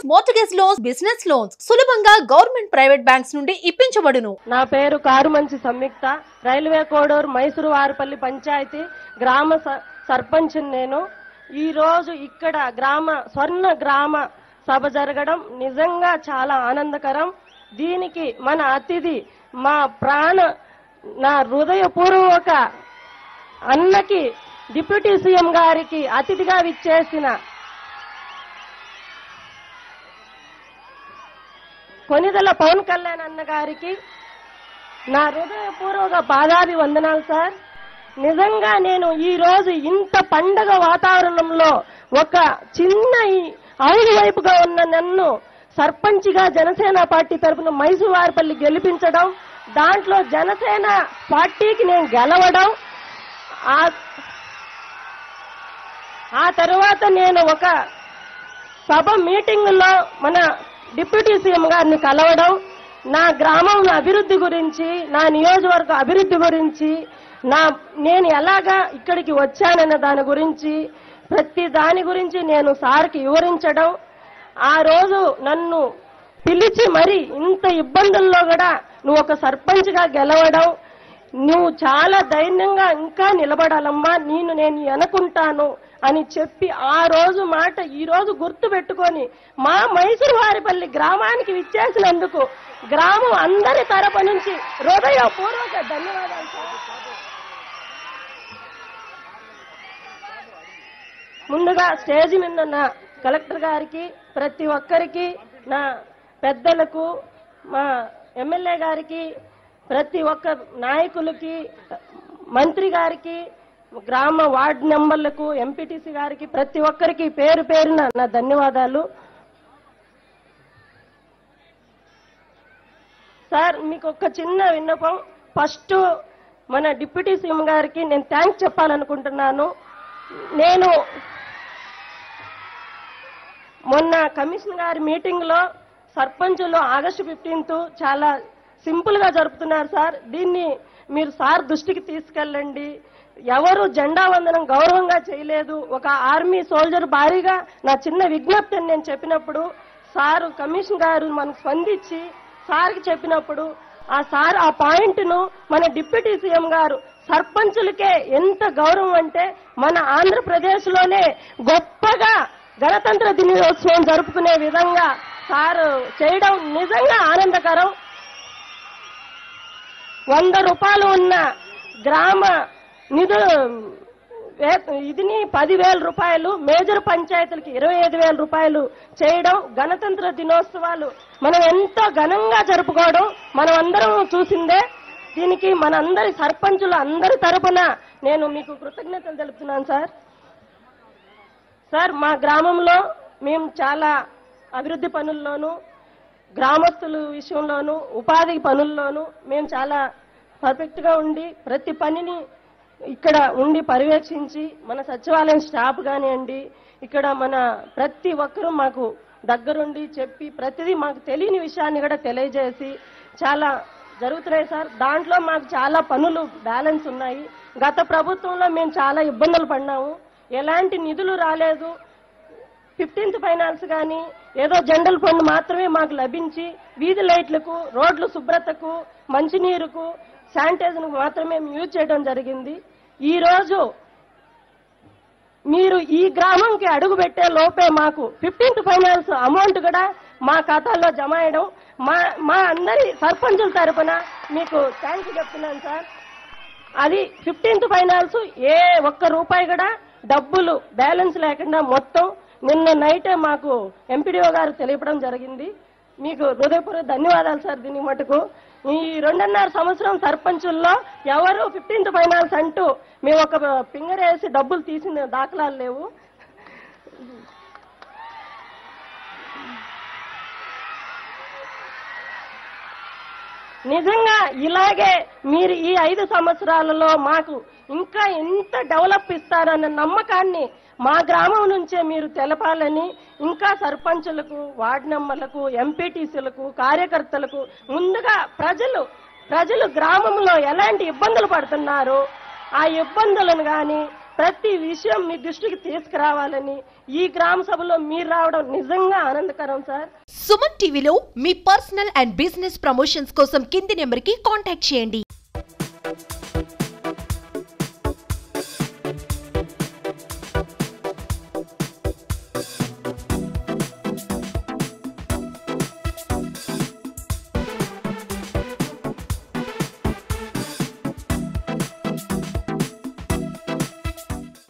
Mortgage loans, business loans సులభంగా government private banks నుండి ఇప్పించబడును. నా పేరు కారుమంచి సంయుక్త. రైల్వే కోడూరు మైసూరు వారిపల్లి పంచాయతీ గ్రామ సర్పంచ్. నేను ఈ రోజు ఇక్కడ స్వర్ణ గ్రామ సభ జరగడం నిజంగా చాలా ఆనందకరం. దీనికి మన అతిథి నా హృదయపూర్వక అన్నకి డిప్యూటీ సీఎం గారికి అతిథిగా విచ్చేసిన కొనిదెల పవన్ కళ్యాణ్ అన్న గారికి నా హృదయపూర్వక పాదాభివందనాలు సార్. నిజంగా నేను ఈ రోజు ఇంత పండగ వాతావరణంలో ఒక చిన్న ఐదు వైపుగా ఉన్న నన్ను సర్పంచ్గా జనసేన పార్టీ తరఫున మైసూరు వారిపల్లి గెలిపించడం, దాంట్లో జనసేన పార్టీకి నేను గెలవడం, ఆ తర్వాత నేను ఒక సభ మీటింగులో మన డిప్యూటీ సీఎం గారిని కలవడం, నా గ్రామం అభివృద్ధి గురించి, నా నియోజకవర్గ అభివృద్ధి గురించి, నేను ఎలాగా ఇక్కడికి వచ్చానన్న దాని గురించి, ప్రతి దాని గురించి నేను సార్కి వివరించడం, ఆ రోజు నన్ను పిలిచి మరి ఇంత ఇబ్బందుల్లో కూడా నువ్వు ఒక సర్పంచ్గా గెలవడం, నువ్వు చాలా ధైర్యంగా ఇంకా నిలబడాలమ్మా, నేను అనుకుంటాను అని చెప్పి ఆ రోజు మాట ఈ రోజు గుర్తు పెట్టుకొని మా మైసూరు వారిపల్లి గ్రామానికి విచ్చేసినందుకు గ్రామం అందరి తరపు నుంచి హృదయపూర్వక ధన్యవాదాలు సార్. ముందుగా స్టేజ్ మీద ఉన్న కలెక్టర్ గారికి, ప్రతి ఒక్కరికి, నా పెద్దలకు, మా ఎమ్మెల్యే గారికి, ప్రతి ఒక్క నాయకులకి, మంత్రి గారికి, గ్రామ వార్డు మెంబర్లకు, ఎంపీటీసీ గారికి, ప్రతి ఒక్కరికి పేరు పేరున నా ధన్యవాదాలు సార్. మీకు ఒక చిన్న విన్నపం. ఫస్ట్ మన డిప్యూటీ సీఎం గారికి నేను థ్యాంక్స్ చెప్పాలనుకుంటున్నాను. నేను మొన్న కమిషన్ గారి మీటింగ్లో సర్పంచులు ఆగస్టు 15 చాలా సింపుల్ గా జరుపుతున్నారు సార్. దీన్ని మీరు సార్ దృష్టికి తీసుకెళ్ళండి. ఎవరు జెండా వందనం గౌరవంగా చేయలేదు. ఒక ఆర్మీ సోల్జర్ భారీగా నా చిన్న విజ్ఞప్తిని నేను చెప్పినప్పుడు సారు కమిషన్ గారు మనకు స్పందించి సార్కి చెప్పినప్పుడు ఆ పాయింట్ ను మన డిప్యూటీ సీఎం గారు సర్పంచులకే ఎంత గౌరవం అంటే మన ఆంధ్రప్రదేశ్ లోనే గొప్పగా గణతంత్ర దినోత్సవం జరుపుకునే విధంగా సారు చేయడం నిజంగా ఆనందకరం. 100 రూపాయలు ఉన్న గ్రామ ఇదిని 10,000 రూపాయలు, మేజర్ పంచాయతీలకి 25,000 రూపాయలు చేయడం, గణతంత్ర దినోత్సవాలు మనం ఎంతో ఘనంగా జరుపుకోవడం మనం అందరం చూసిందే. దీనికి మనందరి సర్పంచుల అందరి తరపున నేను మీకు కృతజ్ఞతలు తెలుపుతున్నాను సార్. సార్, మా గ్రామంలో మేము చాలా అభివృద్ధి పనుల్లోనూ, గ్రామస్తుల విషయంలోనూ, ఉపాధి పనుల్లోనూ మేము చాలా పర్ఫెక్ట్ గా ఉండి ప్రతి పనిని ఇక్కడ ఉండి పర్యవేక్షించి, మన సచివాలయం స్టాఫ్ కానివ్వండి, ఇక్కడ మన ప్రతి ఒక్కరూ మాకు దగ్గరుండి చెప్పి ప్రతిదీ మాకు తెలియని విషయాన్ని కూడా తెలియజేసి చాలా జరుగుతున్నాయి సార్. దాంట్లో మాకు చాలా పనులు బ్యాలెన్స్ ఉన్నాయి. గత ప్రభుత్వంలో మేము చాలా ఇబ్బందులు పడినాము. ఎలాంటి నిధులు రాలేదు. 15th ఫైనాన్స్ కానీ ఏదో జనరల్ ఫండ్ మాత్రమే మాకు లభించి వీధి లైట్లకు, రోడ్లు శుభ్రతకు, మంచినీరుకు, శానిటైజర్కు మాత్రమే యూజ్ చేయడం జరిగింది. ఈ రోజు మీరు ఈ గ్రామంకి అడుగు పెట్టే లోపే మాకు 15th ఫైనాన్స్ అమౌంట్ కూడా మా ఖాతాల్లో జమ అయ్యడం మా అందరి సర్పంచుల తరపున మీకు థ్యాంక్స్ చెప్తున్నాను సార్. అది 15th ఫైనాన్స్ ఏ ఒక్క రూపాయి కూడా డబ్బులు బ్యాలెన్స్ లేకుండా మొత్తం నిన్న నైటే మాకు ఎంపీడీఓ గారు తెలియపడం జరిగింది. మీకు హృదయపూర్వక ధన్యవాదాలు సార్. దీని మటుకు ఈ 2.5 సంవత్సరం సర్పంచుల్లో ఎవరు 15th ఫైనాన్స్ అంటూ మేము ఒక ఫింగర్ వేసి డబ్బులు తీసిన దాఖలాలు లేవు. నిజంగా ఇలాగే మీరు ఈ 5 సంవత్సరాలలో మాకు ఇంకా ఎంత డెవలప్ ఇస్తారన్న నమ్మకాన్ని మా గ్రామం నుంచే మీరు తెలపాలని, ఇంకా సర్పంచులకు, వార్డు మెంబర్లకు, ఎంపీటీసీలకు, కార్యకర్తలకు ముందుగా ప్రజలు గ్రామంలో ఎలాంటి ఇబ్బందులు పడుతున్నారో ఆ ఇబ్బందులను కానీ ప్రతి విషయం మీ దృష్టికి తీసుకురావాలని ఈ గ్రామ సభలో మీరు రావడం నిజంగా ఆనందకరం సార్. సుమన్ టీవీలో మీ పర్సనల్ అండ్ బిజినెస్ ప్రమోషన్స్ కోసం కింది నెంబర్కి కాంటాక్ట్ చేయండి.